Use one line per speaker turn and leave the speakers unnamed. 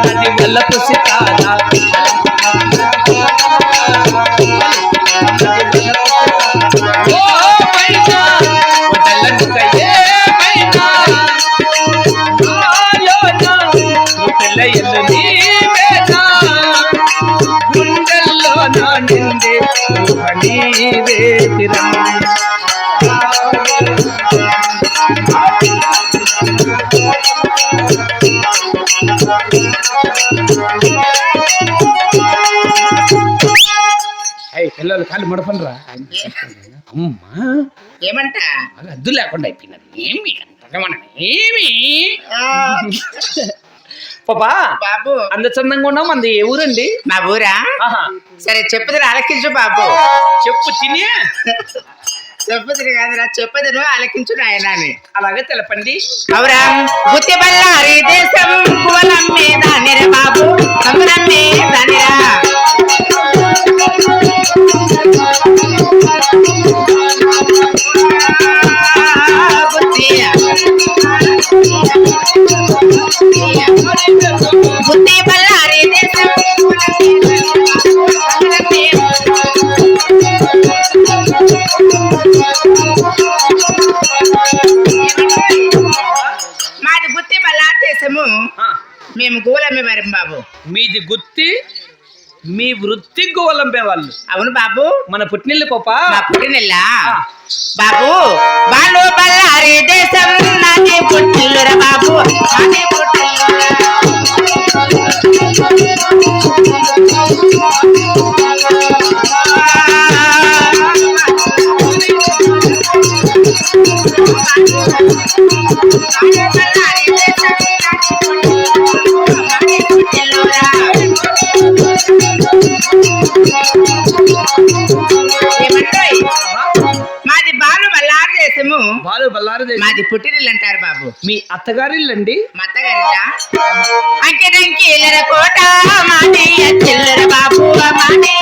అది వల్లపు సితారా గుండెల్లో నా నిందే నీవే పిల్లలు కాళ్ళు మడపనరా అమ్మా
ఏమంట
అద్దు లేకుండా అయిపోయినది ఏమి ఏమి పాపా
బాబు
అంత చందంగా ఉన్నాం అంది ఏ ఊరండి
మా ఊరా సరే చెప్పుదురు ఆలకించు బాబు
చెప్పు తిని
చెప్పుదురు కాదురా చెప్పుదురు ఆలకించు నాయన
అలాగే తెలపండి
అవురా బుత్తి బల్లారి దేశం పువ్వులమ్మే దానిరా బాబు కమ్ములమ్మే దానిరా బుత్తి బల్లారి దేశం మాది గుత్తి బల్లారి దేశము మేము గోలమ్మే మరి బాబు
మీది గుత్తి మీ వృత్తి గోలంపే వాళ్ళు
అవును బాబు
మన పుట్టినిల్లు పాప
మా పుట్టినిల్లా బాబు బాలు బల్లారి దేశం నాది పుట్టిల్లురా బాబు నాది మాది బాలు బల్లారి దేశము
బాలు బల్లారి దేశం
మాది పుట్టినిల్లు అంటారు బాబు
మీ అత్తగారిల్లండి
మా అత్తగారిలా అంకెడంకి కోట మాది చిల్లర బాబు మాది